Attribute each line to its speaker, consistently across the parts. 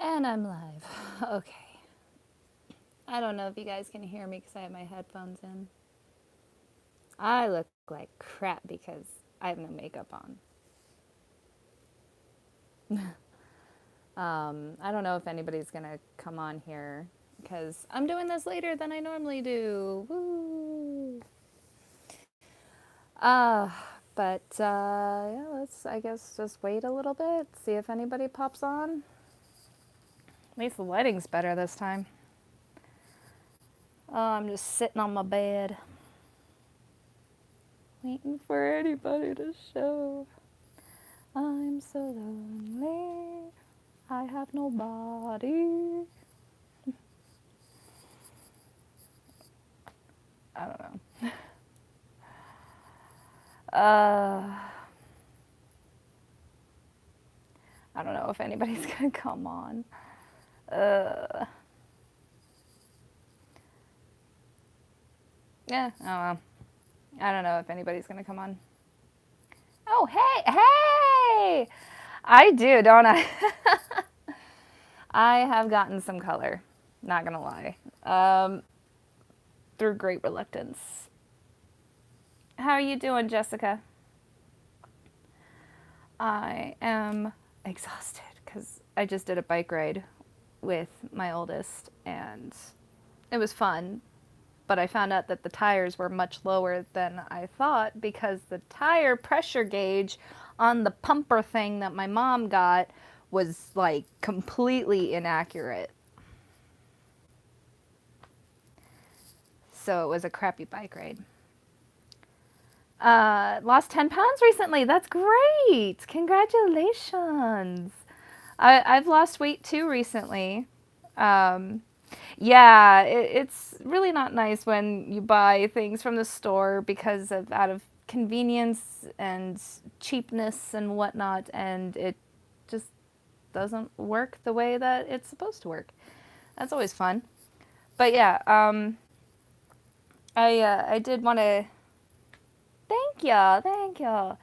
Speaker 1: And I'm live. Okay. I don't know if you guys can hear me because I have my headphones in. I look like crap because I have no makeup on. I don't know if anybody's going to come on here because I'm doing this later than I normally do. Woo! Uh, yeah, let's, I guess, just wait a little bit, see if anybody pops on. At least the lighting's better this time. Oh, I'm just sitting on my bed, waiting for anybody to show. I'm so lonely. I have nobody. I don't know. Uh, I don't know if anybody's gonna come on. Uh, yeah, I don't know. I don't know if anybody's gonna come on. Oh, hey, hey! I do, don't I? I have gotten some color. Not gonna lie. Through great reluctance. How are you doing, Jessica? I am exhausted because I just did a bike ride with my oldest and it was fun. But I found out that the tires were much lower than I thought because the tire pressure gauge on the pumper thing that my mom got was like completely inaccurate. So it was a crappy bike ride. Lost 10 pounds recently. That's great. Congratulations. I've lost weight too recently. Um, yeah, it's really not nice when you buy things from the store because of out of convenience and cheapness and whatnot, and it just doesn't work the way that it's supposed to work. That's always fun. But yeah, I did want to thank you.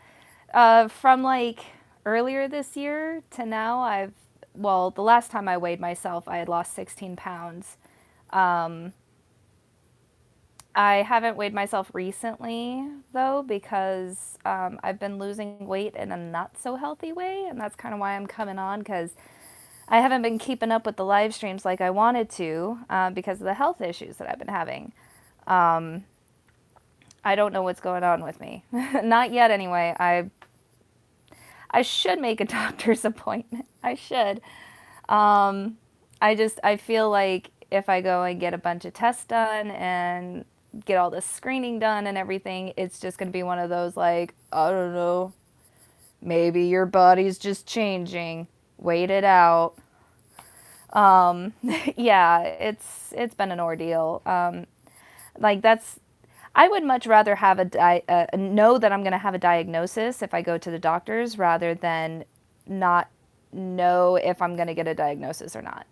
Speaker 1: From like earlier this year to now, the last time I weighed myself, I had lost 16 pounds. Um, I haven't weighed myself recently though because I've been losing weight in a not so healthy way, and that's kind of why I'm coming on because I haven't been keeping up with the live streams like I wanted to because of the health issues that I've been having. Um, I don't know what's going on with me. Not yet, anyway. I should make a doctor's appointment. I should. Um, I feel like if I go and get a bunch of tests done and get all the screening done and everything, it's just going to be one of those like, I don't know, maybe your body's just changing. Wait it out. Yeah, it's been an ordeal. Like that's I would much rather have know that I'm going to have a diagnosis if I go to the doctors rather than not know if I'm going to get a diagnosis or not.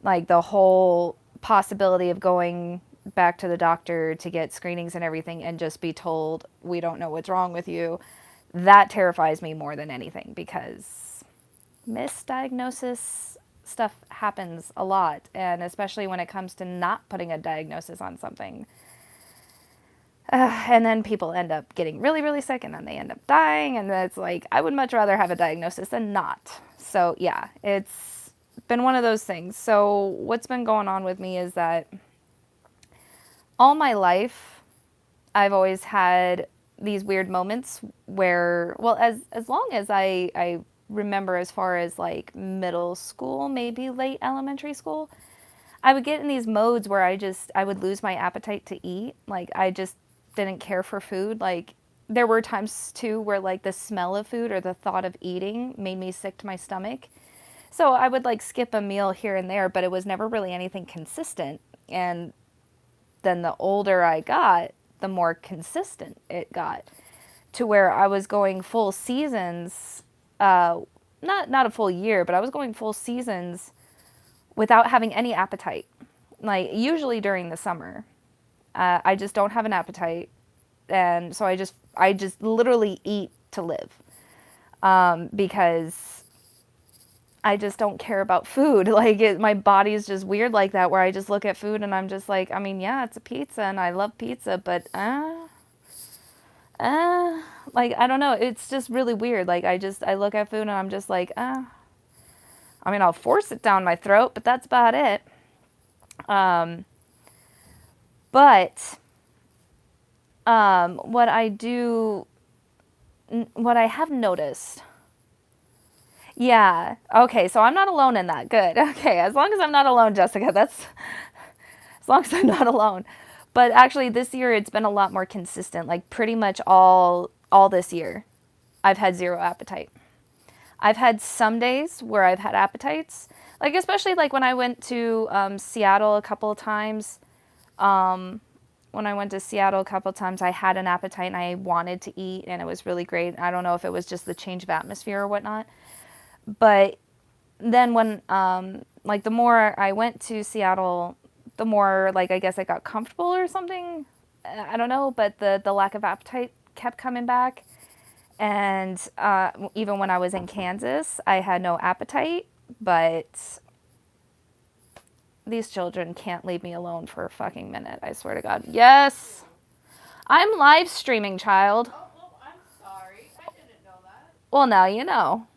Speaker 1: Like the whole possibility of going back to the doctor to get screenings and everything and just be told we don't know what's wrong with you, that terrifies me more than anything because misdiagnosis stuff happens a lot, and especially when it comes to not putting a diagnosis on something. And then people end up getting really, really sick and then they end up dying. And it's like, I would much rather have a diagnosis than not. So, yeah, it's been one of those things. So, what's been going on with me is that all my life, I've always had these weird moments where, well, as long as I remember, as far as like middle school, maybe late elementary school, I would get in these modes where I would lose my appetite to eat. Like I just didn't care for food. Like there were times too where like the smell of food or the thought of eating made me sick to my stomach. So I would like skip a meal here and there, but it was never really anything consistent. And then the older I got, the more consistent it got to where I was going full seasons, not a full year, but I was going full seasons without having any appetite. Like usually during the summer, I just don't have an appetite, and so I just literally eat to live because I just don't care about food. Like my body is just weird like that, where I just look at food and I'm just like, I mean, yeah, it's a pizza and I love pizza, but uh, like I don't know. It's just really weird. Like I look at food and I'm just like, I mean, I'll force it down my throat, but that's about it. Um, but what I do, what I have noticed. Yeah. Okay. So I'm not alone in that. Good. Okay. As long as I'm not alone, Jessica, that's as long as I'm not alone. But actually this year it's been a lot more consistent. Like pretty much all this year I've had zero appetite. I've had some days where I've had appetites. Like especially like when I went to Seattle a couple of times. When I went to Seattle a couple of times, I had an appetite and I wanted to eat, and it was really great. I don't know if it was just the change of atmosphere or whatnot, but then when like the more I went to Seattle, the more like I guess I got comfortable or something. I don't know, but the lack of appetite kept coming back. And even when I was in Kansas, I had no appetite, but these children can't leave me alone for a fucking minute. I swear to God. Yes. I'm live streaming, child.
Speaker 2: Oh, well, I'm sorry. I didn't know that.
Speaker 1: Well, now you know.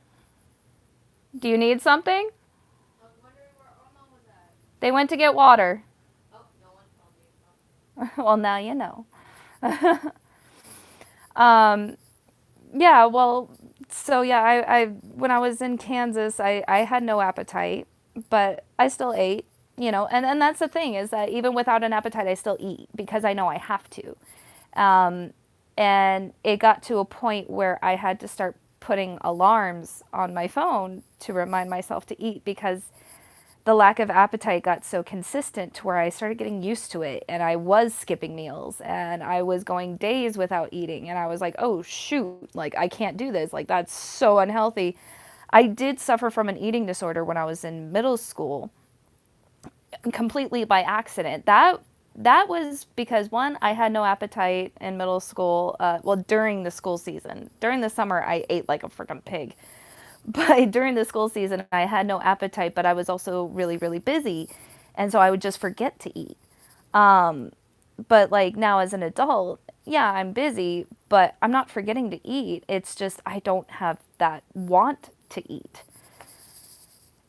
Speaker 1: Do you need something?
Speaker 2: I was wondering where Irma was at.
Speaker 1: They went to get water.
Speaker 2: Oh, no one told me.
Speaker 1: Well, now you know. um, yeah, well, so yeah, I when I was in Kansas, I had no appetite, but I still ate, and that's the thing is that even without an appetite, I still eat because I know I have to. Um, and it got to a point where I had to start putting alarms on my phone to remind myself to eat because the lack of appetite got so consistent to where I started getting used to it, and I was skipping meals and I was going days without eating, and I was like, oh shoot, like I can't do this, like that's so unhealthy. I did suffer from an eating disorder when I was in middle school, completely by accident. That was because one, I had no appetite in middle school. Well, during the school season, during the summer, I ate like a freaking pig. But during the school season, I had no appetite, but I was also really, really busy. And so I would just forget to eat. But like now as an adult, yeah, I'm busy, but I'm not forgetting to eat. It's just I don't have that want to eat.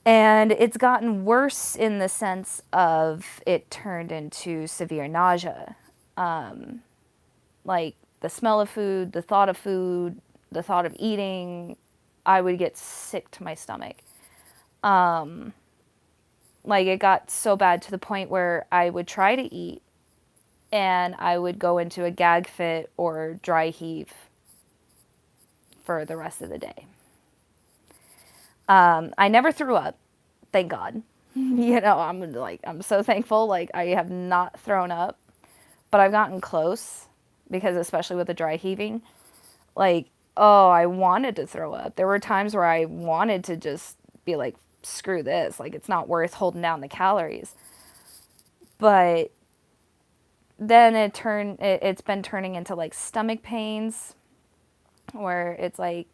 Speaker 1: And it's gotten worse in the sense of it turned into severe nausea. Like the smell of food, the thought of food, the thought of eating, I would get sick to my stomach. Like it got so bad to the point where I would try to eat and I would go into a gag fit or dry heave for the rest of the day. I never threw up, thank God. I'm so thankful. Like I have not thrown up, but I've gotten close because especially with the dry heaving, like, oh, I wanted to throw up. There were times where I wanted to just be like, screw this. Like it's not worth holding down the calories. But then it's been turning into like stomach pains where it's like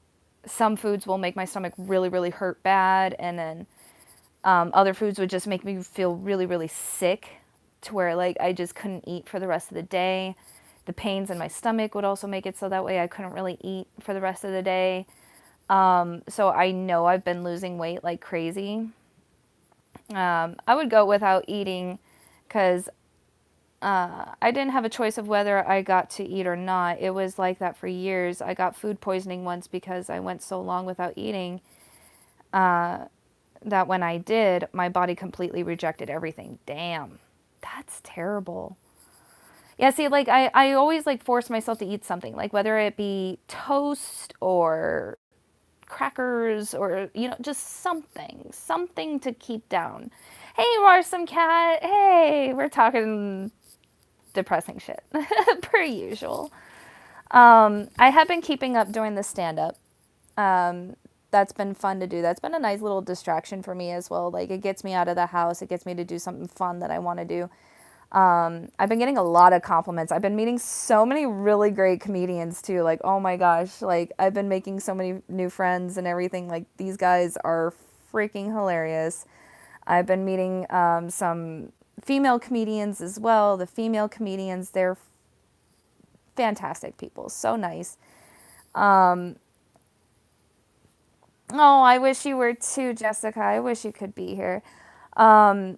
Speaker 1: some foods will make my stomach really, really hurt bad. And then other foods would just make me feel really, really sick to where like I just couldn't eat for the rest of the day. The pains in my stomach would also make it so that way I couldn't really eat for the rest of the day. So I know I've been losing weight like crazy. I would go without eating because I didn't have a choice of whether I got to eat or not. It was like that for years. I got food poisoning once because I went so long without eating that when I did, my body completely rejected everything. Damn, that's terrible. Yeah, see, like I always like force myself to eat something, like whether it be toast or crackers or just something to keep down. Hey, Warsome Cat. Hey, we're talking depressing shit per usual. I have been keeping up doing the stand up. That's been fun to do. That's been a nice little distraction for me as well. Like it gets me out of the house. It gets me to do something fun that I want to do. I've been getting a lot of compliments. I've been meeting so many really great comedians too. Like, oh my gosh, like I've been making so many new friends and everything. Like these guys are freaking hilarious. I've been meeting some female comedians as well. The female comedians, they're fantastic people, so nice. Oh, I wish you were too, Jessica. I wish you could be here. I'm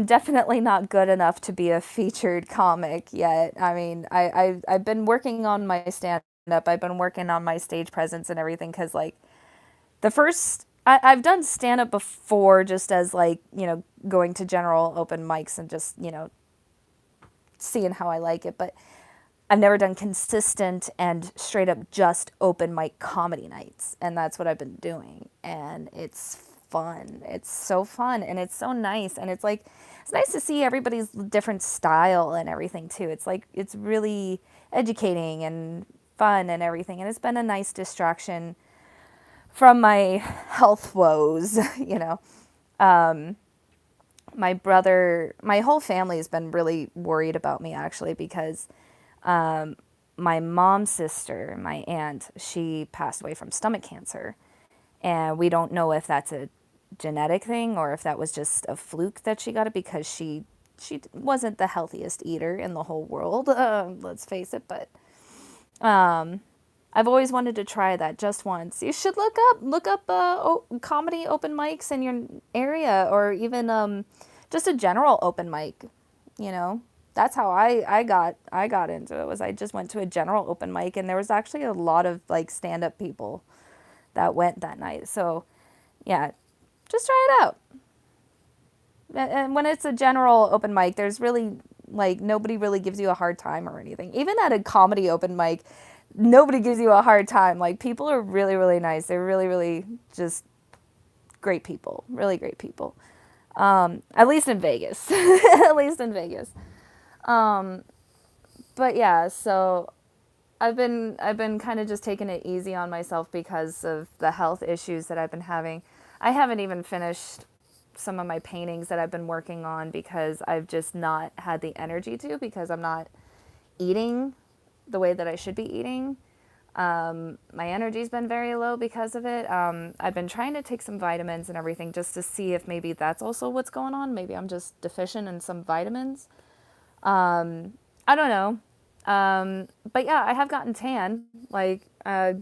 Speaker 1: definitely not good enough to be a featured comic yet. I mean, I've been working on my stand up. I've been working on my stage presence and everything because, like, I've done stand up before just as, like, going to general open mics and just, seeing how I like it. But I've never done consistent and straight up just open mic comedy nights. And that's what I've been doing. And it's fun. It's so fun and it's so nice. And it's like, it's nice to see everybody's different style and everything too. It's like, it's really educating and fun and everything. And it's been a nice distraction from my health woes, My brother, my whole family has been really worried about me actually because my mom's sister, my aunt, she passed away from stomach cancer. And we don't know if that's a genetic thing or if that was just a fluke that she got it because she wasn't the healthiest eater in the whole world, let's face it. But I've always wanted to try that just once. You should look up comedy open mics in your area or even just a general open mic, That's how I got into it. Was I just went to a general open mic and there was actually a lot of like stand-up people that went that night. So, yeah, just try it out. And when it's a general open mic, there's really like nobody really gives you a hard time or anything. Even at a comedy open mic, nobody gives you a hard time. Like people are really, really nice. They're really, really just great people. Really great people. At least in Vegas. At least in Vegas. But yeah, so I've been kind of just taking it easy on myself because of the health issues that I've been having. I haven't even finished some of my paintings that I've been working on because I've just not had the energy to because I'm not eating the way that I should be eating. My energy's been very low because of it. I've been trying to take some vitamins and everything just to see if maybe that's also what's going on. Maybe I'm just deficient in some vitamins. I don't know. But yeah, I have gotten tan. Like, I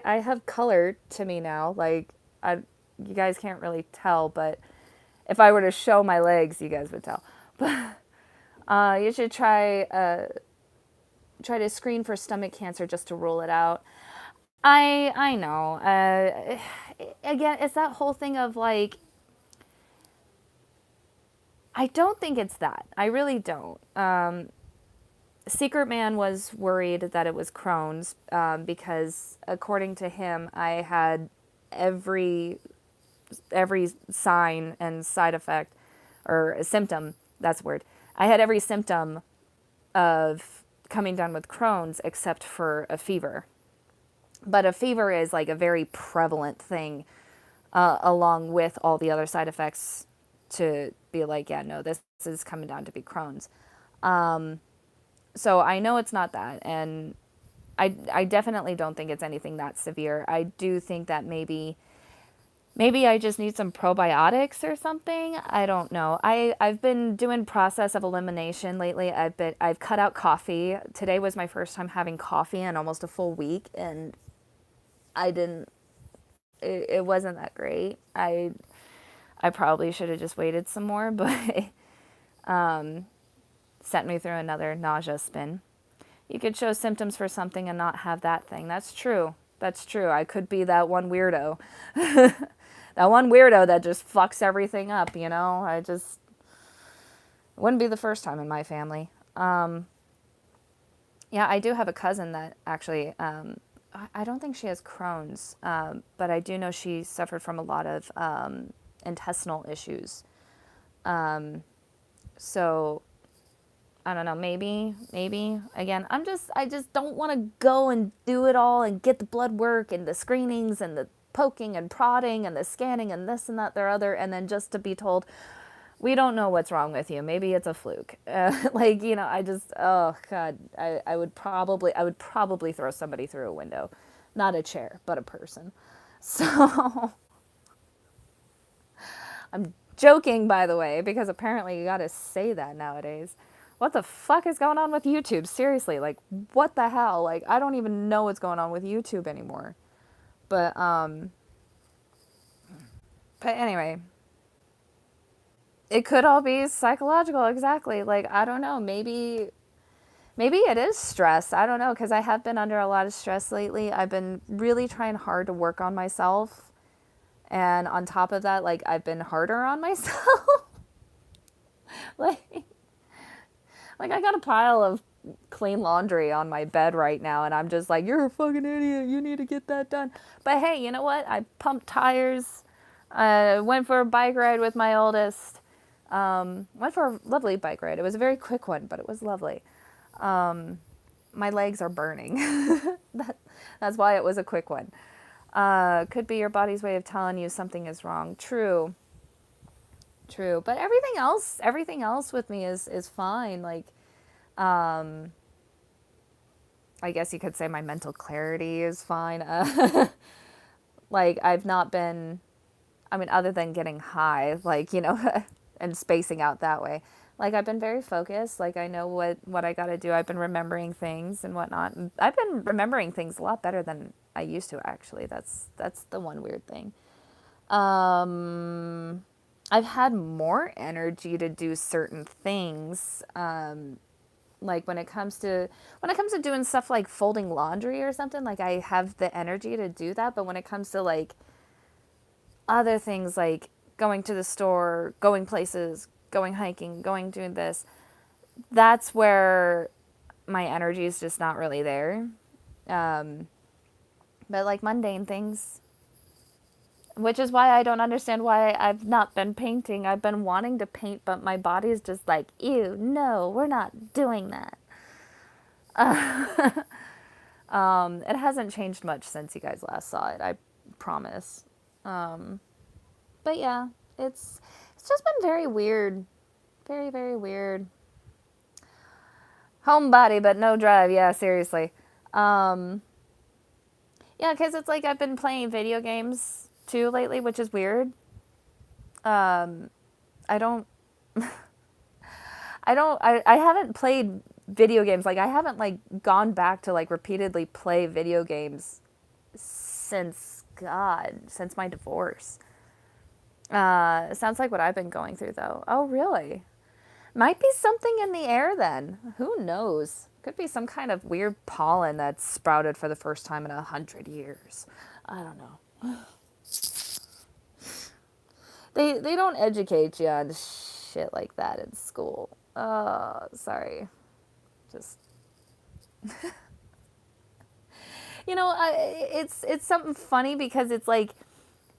Speaker 1: have color to me now. Like, you guys can't really tell, but if I were to show my legs, you guys would tell. But you should try to screen for stomach cancer just to rule it out. I know. Again, it's that whole thing of like, I don't think it's that. I really don't. Secret Man was worried that it was Crohn's because, according to him, I had every sign and side effect or symptom. That's a word. I had every symptom of coming down with Crohn's except for a fever. But a fever is like a very prevalent thing along with all the other side effects to be like, yeah, no, this is coming down to be Crohn's. So I know it's not that. And I definitely don't think it's anything that severe. I do think that maybe I just need some probiotics or something. I don't know. I've been doing process of elimination lately. I've cut out coffee. Today was my first time having coffee in almost a full week, and it wasn't that great. I probably should have just waited some more, but sent me through another nausea spin. You could show symptoms for something and not have that thing. That's true. That's true. I could be that one weirdo. That one weirdo that just fucks everything up, it wouldn't be the first time in my family. Yeah, I do have a cousin that actually, I don't think she has Crohn's, but I do know she suffered from a lot of intestinal issues. So I don't know, maybe, again, I just don't want to go and do it all and get the blood work and the screenings and the poking and prodding and the scanning and this and that, the other, and then just to be told, we don't know what's wrong with you. Maybe it's a fluke. Oh God, I would probably throw somebody through a window, not a chair, but a person. So I'm joking, by the way, because apparently you gotta say that nowadays. What the fuck is going on with YouTube? Seriously, like, what the hell? Like, I don't even know what's going on with YouTube anymore. But, but anyway, it could all be psychological, exactly. Like, I don't know, maybe it is stress. I don't know, because I have been under a lot of stress lately. I've been really trying hard to work on myself. And on top of that, like, I've been harder on myself. like, like, I got a pile of clean laundry on my bed right now, and I'm just like, you're a fucking idiot. You need to get that done. But hey, you know what? I pumped tires. Went for a bike ride with my oldest. Went for a lovely bike ride. It was a very quick one, but it was lovely. My legs are burning. that, that's why it was a quick one. Could be your body's way of telling you something is wrong. True. True. But everything else with me is fine. Like, I guess you could say my mental clarity is fine. Like, I've not been, I mean, other than getting high, like, and spacing out that way. Like, I've been very focused. Like, I know what I got to do. I've been remembering things and whatnot. And I've been remembering things a lot better than I used to, actually. That's the one weird thing. Um, I've had more energy to do certain things. Like when it comes to doing stuff like folding laundry or something, like I have the energy to do that. But when it comes to like other things like going to the store, going places, going hiking, going doing this, that's where my energy is just not really there. Um, but like mundane things, which is why I don't understand why I've not been painting. I've been wanting to paint, but my body is just like, ew, no, we're not doing that. It hasn't changed much since you guys last saw it, I promise. But yeah, it's just been very weird. Very, very weird. Homebody, but no drive. Yeah, seriously. Um, yeah, because it's like I've been playing video games too lately, which is weird. Um, I don't, I haven't played video games. Like, I haven't, like, gone back to, like, repeatedly play video games since my divorce. Sounds like what I've been going through, though. Oh, really? Might be something in the air then. Who knows? Could be some kind of weird pollen that's sprouted for the first time in 100 years. I don't know. They don't educate you on shit like that in school. Sorry. Just it's something funny because it's like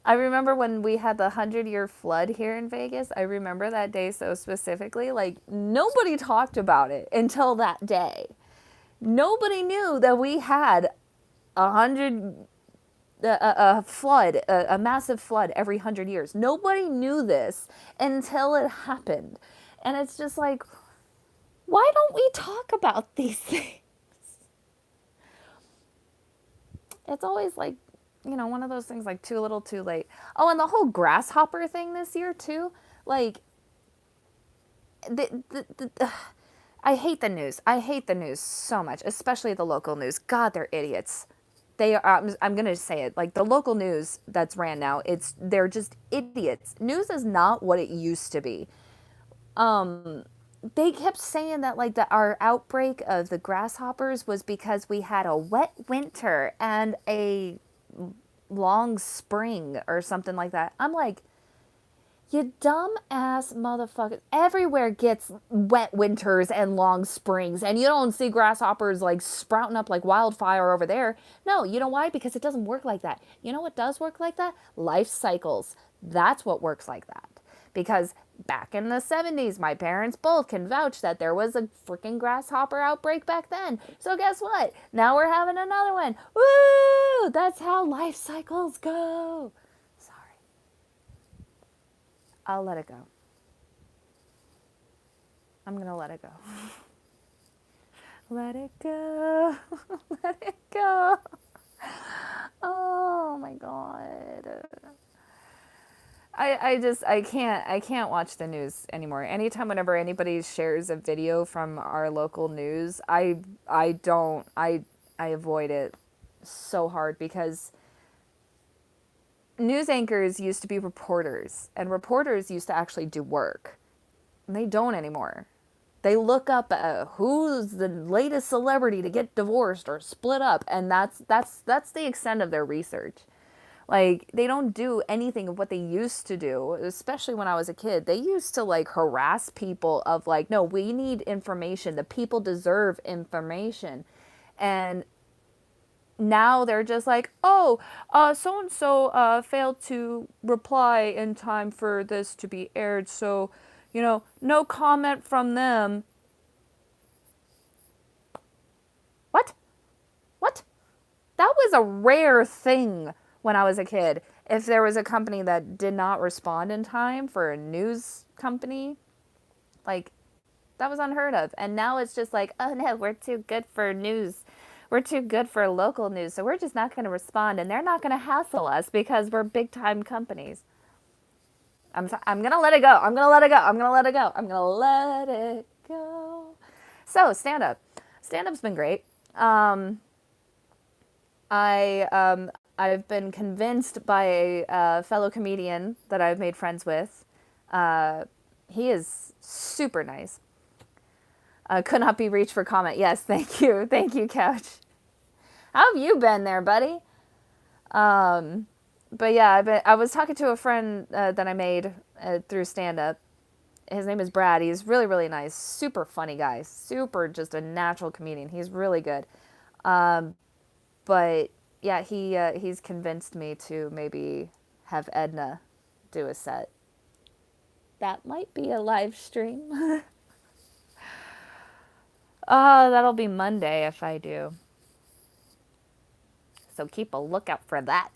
Speaker 1: I remember when we had the 100-year flood here in Vegas. I remember that day so specifically. Like, nobody talked about it until that day. Nobody knew that we had a flood, a massive flood every 100 years. Nobody knew this until it happened. And it's just like, why don't we talk about these things? It's always like, one of those things like too little too late. Oh, and the whole grasshopper thing this year too. Like, I hate the news. I hate the news so much, especially the local news. God, they're idiots. They are. I'm gonna say it. Like the local news that's ran now, they're just idiots. News is not what it used to be. They kept saying that like our outbreak of the grasshoppers was because we had a wet winter and a long spring or something like that. I'm like, you dumb ass motherfucker. Everywhere gets wet winters and long springs, and you don't see grasshoppers like sprouting up like wildfire over there. No, you know why? Because it doesn't work like that. You know what does work like that? Life cycles. That's what works like that. Because back in the 70s, my parents both can vouch that there was a freaking grasshopper outbreak back then. So guess what? Now we're having another one. Woo! That's how life cycles go. Sorry. I'll let it go. I'm going to let it go. Let it go. Let it go. Oh my God. I can't watch the news anymore. Anytime whenever anybody shares a video from our local news, I don't I avoid it so hard because news anchors used to be reporters and reporters used to actually do work. And they don't anymore. They look up who's the latest celebrity to get divorced or split up, and that's the extent of their research. Like they don't do anything of what they used to do, especially when I was a kid. They used to like harass people of like, no, we need information. The people deserve information. And now they're just like, oh, so and so failed to reply in time for this to be aired, so no comment from them. What? What? That was a rare thing when I was a kid. If there was a company that did not respond in time for a news company, like that was unheard of. And now it's just like, oh no, we're too good for news. We're too good for local news, so we're just not going to respond, and they're not going to hassle us because we're big time companies. I'm gonna let it go. I'm gonna let it go. I'm gonna let it go. I'm gonna let it go. So stand up. Stand up's been great. I've been convinced by a fellow comedian that I've made friends with. He is super nice. Could not be reached for comment. Yes, thank you, Couch. How have you been there, buddy? But yeah, I was talking to a friend that I made through stand up. His name is Brad. He's really, really nice. Super funny guy. Super just a natural comedian. He's really good. But yeah, he's convinced me to maybe have Edna do a set. That might be a live stream. Oh, that'll be Monday if I do. So keep a lookout for that.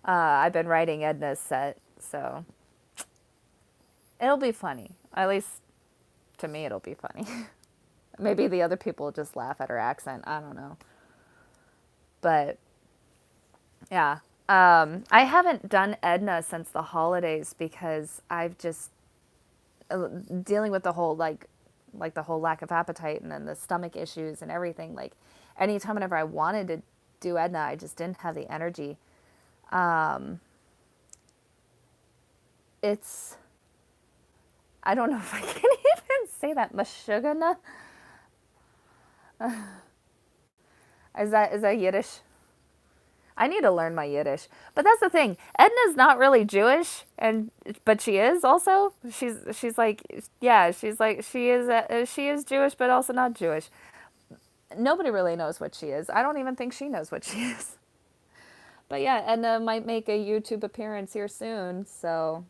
Speaker 1: I've been writing Edna's set, so it'll be funny. At least to me, it'll be funny. Maybe the other people will just laugh at her accent. I don't know. But yeah, I haven't done Edna since the holidays because I've just dealing with the whole like the whole lack of appetite and then the stomach issues and everything. Like anytime whenever I wanted to do Edna, I just didn't have the energy. It's I don't know if I can even say that. Mashugana? Is that Yiddish? I need to learn my Yiddish. But that's the thing. Edna's not really Jewish, but she is also. She's like yeah, she's like she is Jewish but also not Jewish. Nobody really knows what she is. I don't even think she knows what she is. But yeah, Edna might make a YouTube appearance here soon, so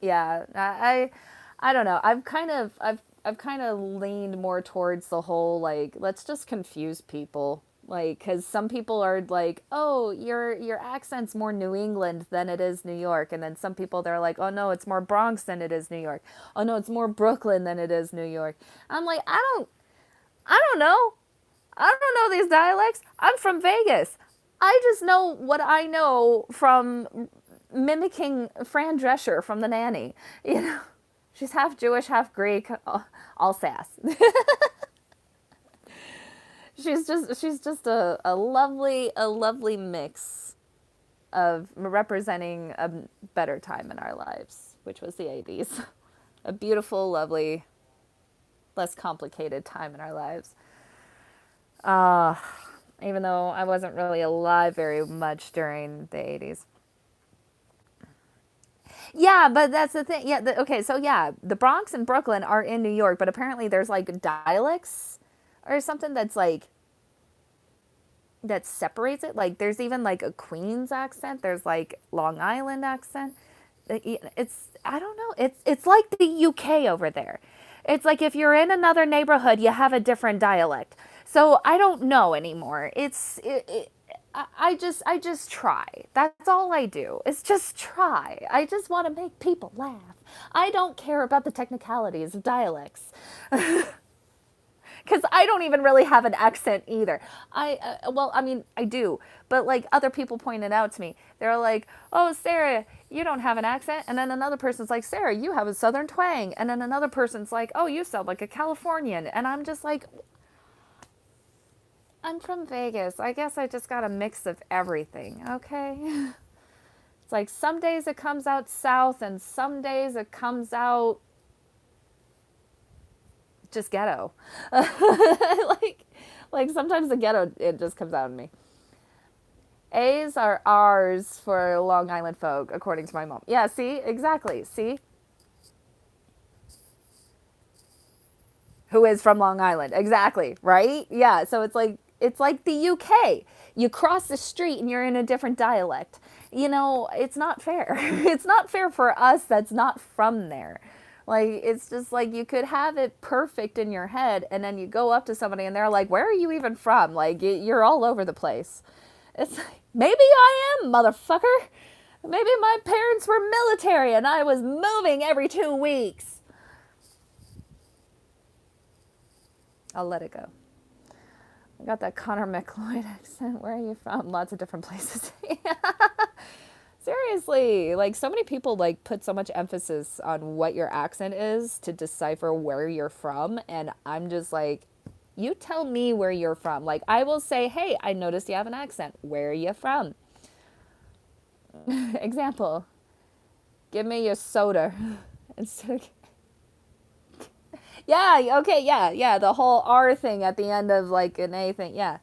Speaker 1: yeah, I don't know. I've kind of leaned more towards the whole like let's just confuse people. Like, because some people are like, oh, your accent's more New England than it is New York, and then some people they're like, oh no, it's more Bronx than it is New York. Oh no, it's more Brooklyn than it is New York. I'm like, I don't know. I don't know these dialects. I'm from Vegas. I just know what I know from mimicking Fran Drescher from The Nanny. You know, she's half Jewish, half Greek, all sass. she's just a lovely mix of representing a better time in our lives, which was the 80s. A beautiful, lovely, less complicated time in our lives. Even though I wasn't really alive very much during the 80s. Yeah, but that's the thing. Yeah, okay, so yeah, the Bronx and Brooklyn are in New York, but apparently there's like dialects or something that's like that separates it. Like there's even like a Queens accent, there's like Long Island accent. It's I don't know. It's like the UK over there. It's like if you're in another neighborhood, you have a different dialect. So I don't know anymore. I just try. That's all I do. Is just try. I just want to make people laugh. I don't care about the technicalities of dialects. Because I don't even really have an accent either. Well, I mean, I do, but like other people pointed out to me, they're like, "Oh, Sarah, you don't have an accent," and then another person's like, "Sarah, you have a southern twang," and then another person's like, "Oh, you sound like a Californian," and I'm just like, I'm from Vegas. I guess I just got a mix of everything. Okay. It's like some days it comes out south, and some days it comes out just ghetto. like sometimes the ghetto it just comes out of me. A's are R's for Long Island folk, according to my mom. Yeah, see? Exactly. See? Who is from Long Island. Exactly, right? Yeah, so it's like the UK. You cross the street and you're in a different dialect. You know, it's not fair. It's not fair for us that's not from there. Like it's just like you could have it perfect in your head and then you go up to somebody and they're like, "Where are you even from?" Like you're all over the place. It's like, maybe I am, motherfucker. Maybe my parents were military and I was moving every 2 weeks. I'll let it go. I got that Connor McLeod accent. Where are you from? Lots of different places. Seriously, like so many people like put so much emphasis on what your accent is to decipher where you're from, and I'm just like, you tell me where you're from. Like I will say, "Hey, I noticed you have an accent. Where are you from?" Example. Give me your soda. Instead of yeah, okay, yeah, yeah. The whole R thing at the end of like an A thing, yeah.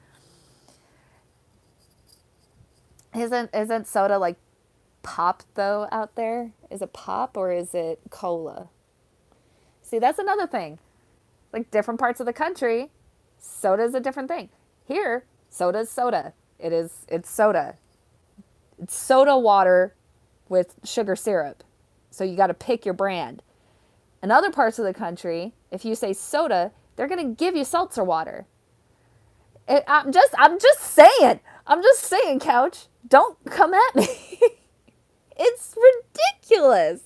Speaker 1: Isn't soda like pop though out there? Is it pop or is it cola? See, that's another thing. Like different parts of the country, soda is a different thing. Here, soda is soda. It's soda. It's soda water with sugar syrup. So you got to pick your brand. In other parts of the country, if you say soda, they're going to give you seltzer water. I'm just saying. I'm just saying, couch. Don't come at me. It's ridiculous.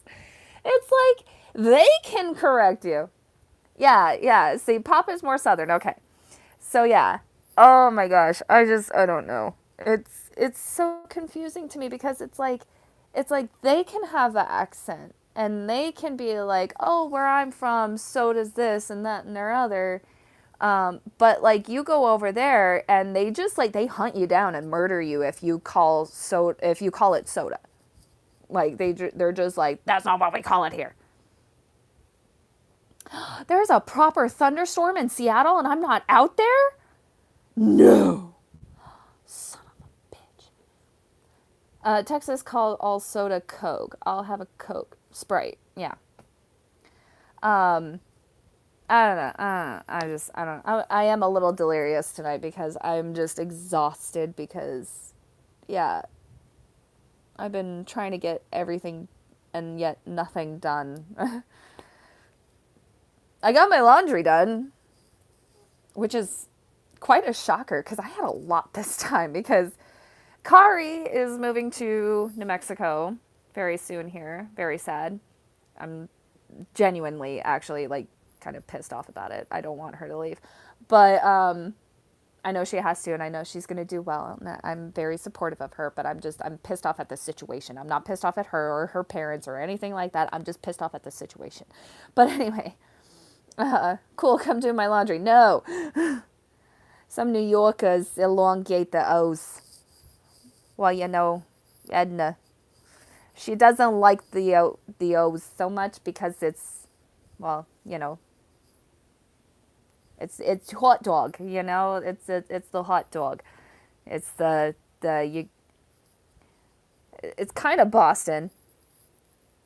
Speaker 1: It's like they can correct you. Yeah, yeah. See, pop is more southern. Okay. So yeah. Oh my gosh. I don't know. It's so confusing to me because it's like they can have the accent and they can be like, "Oh, where I'm from, so does this and that and their other." But like you go over there and they just like they hunt you down and murder you if you call it soda. Like they're just like, "That's not what we call it here." There's a proper thunderstorm in Seattle and I'm not out there? No. Son of a bitch. Texas called all soda Coke. I'll have a Coke. Sprite. Yeah. Um, I don't know. I don't know. I am a little delirious tonight because I'm just exhausted because, yeah, I've been trying to get everything and yet nothing done. I got my laundry done, which is quite a shocker because I had a lot this time because Kari is moving to New Mexico very soon here. Very sad. I'm genuinely actually like kind of pissed off about it. I don't want her to leave. But I know she has to and I know she's going to do well. And I'm very supportive of her, but I'm pissed off at the situation. I'm not pissed off at her or her parents or anything like that. I'm just pissed off at the situation. But anyway, cool, come do my laundry. No. Some New Yorkers elongate the O's. Well, you know, Edna, she doesn't like the O's so much because it's, well, you know, it's hot dog, you know, it's the hot dog. It's it's kind of Boston,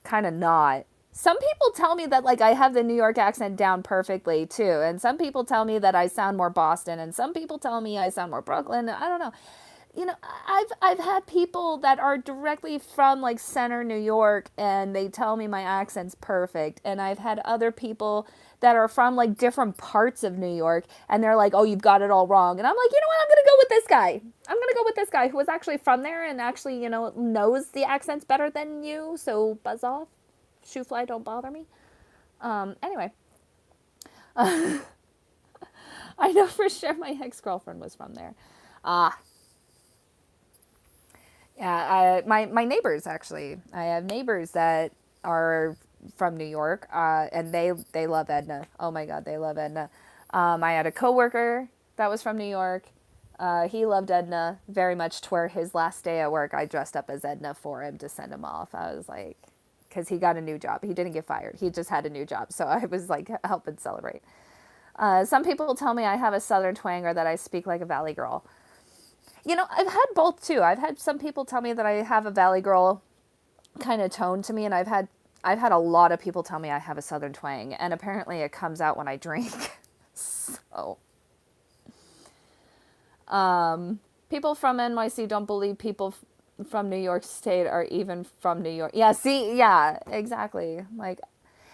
Speaker 1: kind of not. Some people tell me that like I have the New York accent down perfectly too, and some people tell me that I sound more Boston, and some people tell me I sound more Brooklyn. I don't know. You know, I've had people that are directly from like center New York and they tell me my accent's perfect, and I've had other people that are from like different parts of New York and they're like, "Oh, you've got it all wrong." And I'm like, "You know what? I'm going to go with this guy. I'm going to go with this guy who was actually from there and actually, you know, knows the accents better than you, so buzz off. Shoe fly, don't bother me." Anyway. I know for sure my ex-girlfriend was from there. Ah, yeah. My neighbors actually. I have neighbors that are from New York, and they love Edna. Oh my God, they love Edna. I had a coworker that was from New York. He loved Edna very much. To where his last day at work, I dressed up as Edna for him to send him off. I was like, because he got a new job. He didn't get fired. He just had a new job. So I was like helping celebrate. Some people tell me I have a southern twang or that I speak like a valley girl. You know, I've had both too. I've had some people tell me that I have a valley girl kind of tone to me, and I've had a lot of people tell me I have a southern twang, and apparently it comes out when I drink. So, people from NYC don't believe people from New York State are even from New York. Yeah, see, yeah, exactly. Like,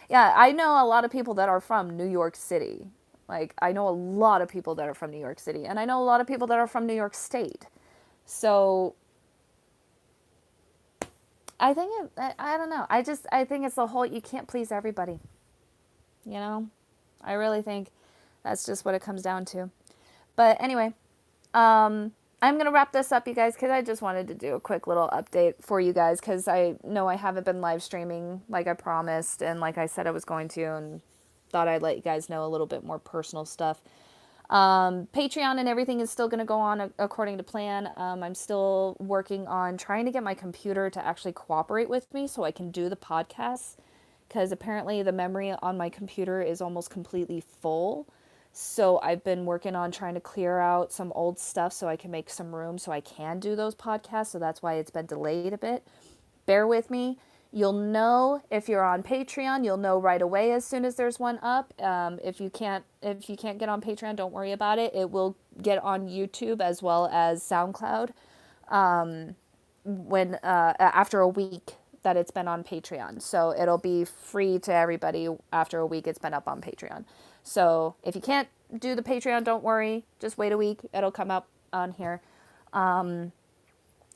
Speaker 1: yeah, I know a lot of people that are from New York City. Like, I know a lot of people that are from New York City, and I know a lot of people that are from New York State. So, I don't know. I think it's the whole, you can't please everybody. You know? I really think that's just what it comes down to. But anyway, I'm going to wrap this up, you guys, because I just wanted to do a quick little update for you guys, because I know I haven't been live streaming like I promised and like I said I was going to, and thought I'd let you guys know a little bit more personal stuff. Patreon and everything is still going to go on according to plan. I'm still working on trying to get my computer to actually cooperate with me so I can do the podcasts, because apparently the memory on my computer is almost completely full. So I've been working on trying to clear out some old stuff so I can make some room so I can do those podcasts. So that's why it's been delayed a bit. Bear with me. You'll know if you're on Patreon. You'll know right away as soon as there's one up. If you can't get on Patreon, don't worry about it. It will get on YouTube as well as SoundCloud when after a week that it's been on Patreon. So it'll be free to everybody after a week it's been up on Patreon. So if you can't do the Patreon, don't worry. Just wait a week. It'll come up on here.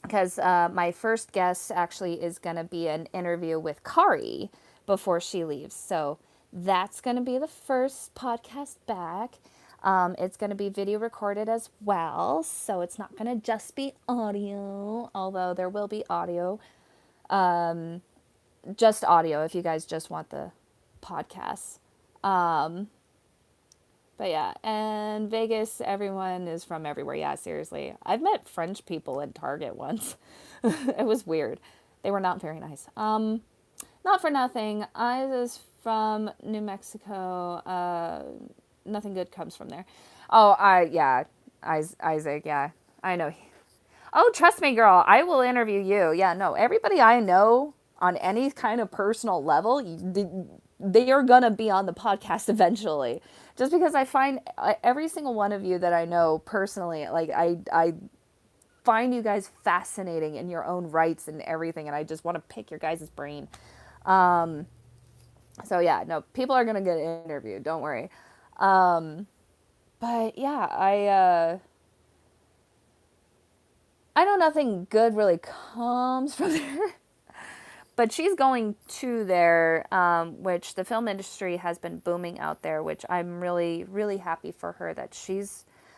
Speaker 1: Because my first guest actually is going to be an interview with Kari before she leaves. So that's going to be the first podcast back. It's going to be video recorded as well. So it's not going to just be audio, although there will be audio. Just audio if you guys just want the podcasts. But yeah, and Vegas, everyone is from everywhere. Yeah, seriously. I've met French people at Target once. It was weird. They were not very nice. Not for nothing. I was from New Mexico. Nothing good comes from there. Oh, yeah. Isaac, yeah. I know. Oh, trust me, girl. I will interview you. Yeah, no. Everybody I know on any kind of personal level, they are going to be on the podcast eventually. Just because I find every single one of you that I know personally, like I find you guys fascinating in your own rights and everything, and I just want to pick your guys' brain. So yeah, no, people are gonna get interviewed. Don't worry. But yeah, I know nothing good really comes from there. But she's going to there, which the film industry has been booming out there, which I'm really, really happy for her that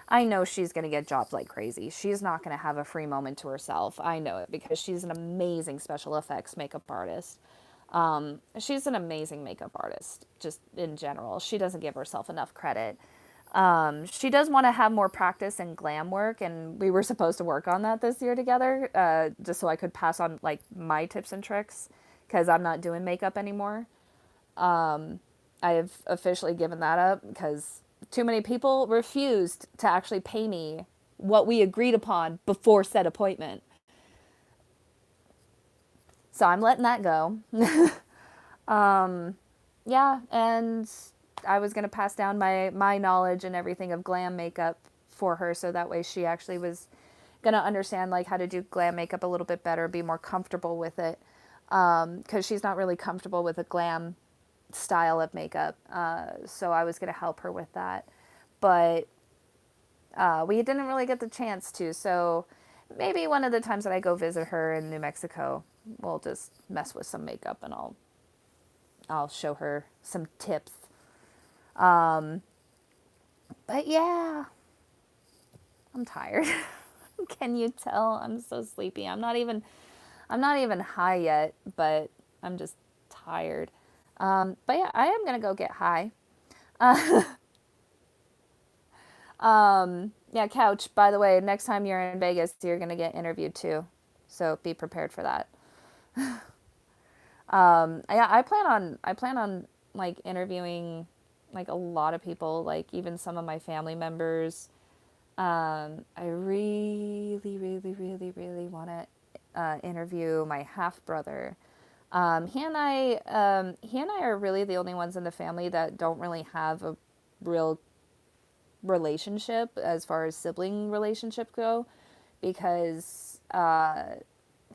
Speaker 1: I know she's going to get jobs like crazy. She's not going to have a free moment to herself. I know it because she's an amazing special effects makeup artist. She's an amazing makeup artist, just in general. She doesn't give herself enough credit. She does want to have more practice in glam work, and we were supposed to work on that this year together, just so I could pass on like my tips and tricks, because I'm not doing makeup anymore. I have officially given that up because too many people refused to actually pay me what we agreed upon before said appointment. So I'm letting that go. Yeah, and I was going to pass down my knowledge and everything of glam makeup for her, so that way she actually was going to understand like how to do glam makeup a little bit better, be more comfortable with it, because she's not really comfortable with a glam style of makeup. So I was going to help her with that, but we didn't really get the chance to. So maybe one of the times that I go visit her in New Mexico, we'll just mess with some makeup, and I'll show her some tips. But yeah, I'm tired. Can you tell? I'm so sleepy. I'm not even high yet, but I'm just tired. But yeah, I am gonna go get high. Yeah, couch. By the way, next time you're in Vegas, you're gonna get interviewed too, so be prepared for that. Yeah, I plan on like interviewing like a lot of people, like even some of my family members. I really want to interview my half brother. He and I are really the only ones in the family that don't really have a real relationship as far as sibling relationship go, because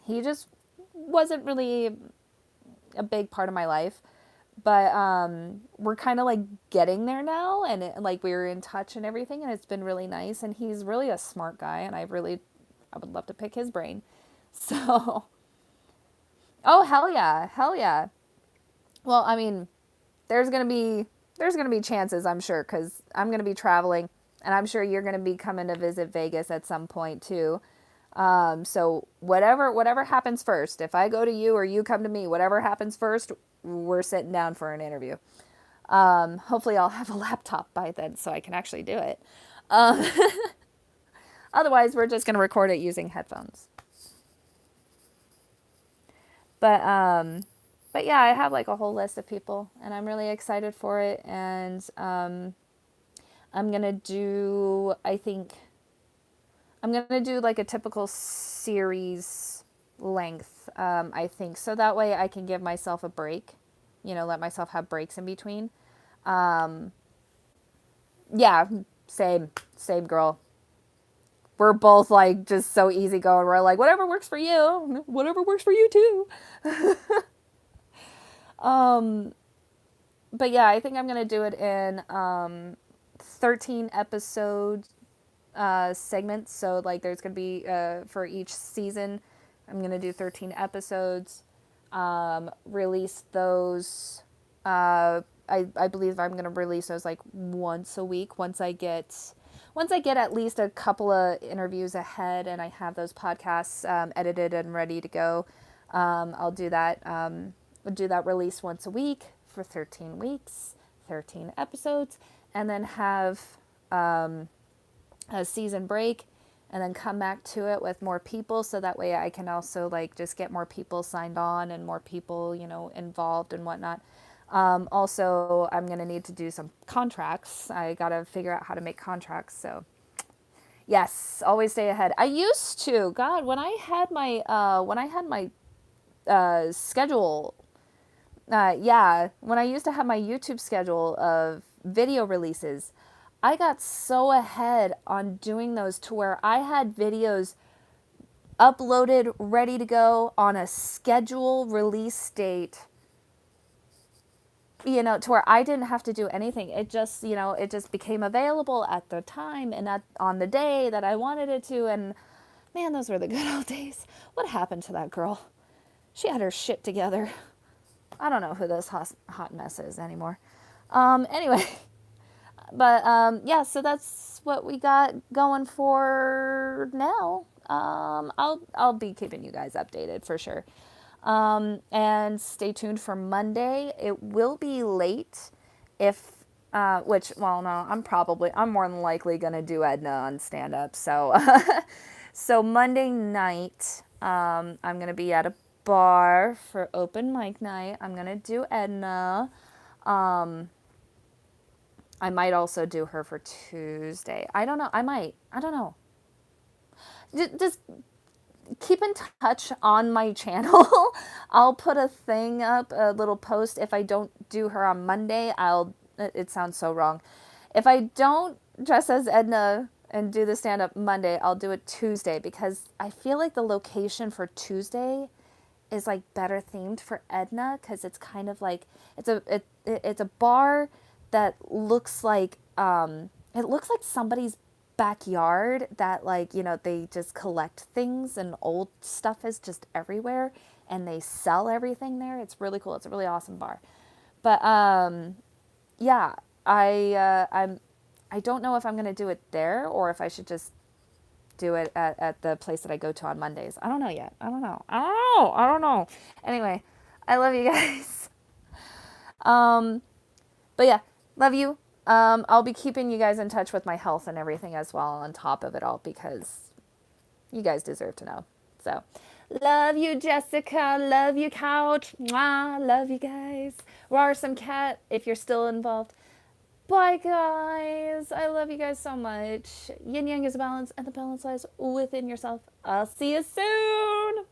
Speaker 1: he just wasn't really a big part of my life. But we're kind of like getting there now, and like we're in touch and everything, and it's been really nice. And he's really a smart guy, and I would love to pick his brain. So, oh hell yeah, hell yeah. Well, I mean, there's gonna be there's gonna be chances, I'm sure, because I'm gonna be traveling, and I'm sure you're gonna be coming to visit Vegas at some point too. So whatever happens first, if I go to you or you come to me, whatever happens first, we're sitting down for an interview. Hopefully, I'll have a laptop by then so I can actually do it. Otherwise, we're just gonna record it using headphones. But but yeah, I have like a whole list of people, and I'm really excited for it. And I'm gonna do, I think, I'm gonna do like a typical series length. I think so that way I can give myself a break. Let myself have breaks in between. Yeah, same girl. We're both like just so easygoing. We're like, whatever works for you, whatever works for you too. But yeah, I think I'm gonna do it in 13 episode segments. So like, there's gonna be for each season, I'm gonna do 13 episodes. Release those. I believe I'm gonna release those like once a week. Once I get at least a couple of interviews ahead, and I have those podcasts edited and ready to go, I'll do that. Do that release once a week for 13 weeks, 13 episodes, and then have a season break, and then come back to it with more people, so that way I can also like just get more people signed on and more people involved and whatnot. Also, I'm going to need to do some contracts. I got to figure out how to make contracts. So yes, always stay ahead. I used to, God, when I had my schedule, yeah, when I used to have my YouTube schedule of video releases, I got so ahead on doing those to where I had videos uploaded, ready to go on a schedule release date, to where I didn't have to do anything. It just became available at the time and on the day that I wanted it to. And man, those were the good old days. What happened to that girl? She had her shit together. I don't know who this hot mess is anymore. Anyway, but yeah, so that's what we got going for now. I'll be keeping you guys updated for sure. And stay tuned for Monday. It will be late, if which, well, no, I'm more than likely gonna do Edna on stand up. So so Monday night, I'm gonna be at a bar for open mic night. I'm gonna do Edna. I might also do her for Tuesday. I don't know. I don't know. Just keep in touch on my channel. I'll put a thing up, a little post. If I don't do her on Monday, it sounds so wrong. If I don't dress as Edna and do the stand up Monday, I'll do it Tuesday, because I feel like the location for Tuesday is like better themed for Edna, because it's kind of like it's a bar that looks like it looks like somebody's backyard, that like they just collect things and old stuff is just everywhere, and they sell everything there. It's really cool. It's a really awesome bar. But yeah, I'm I don't know if I'm going to do it there or if I should just do it at the place that I go to on Mondays. I don't know yet. I don't know. I don't know. I don't know. Anyway, I love you guys. Um, but yeah, love you. I'll be keeping you guys in touch with my health and everything as well on top of it all because you guys deserve to know. So, love you, Jessica. Love you, Couch. Mwah. Love you guys. Rar some cat if you're still involved. Bye, guys. I love you guys so much. Yin yang is a balance, and the balance lies within yourself. I'll see you soon.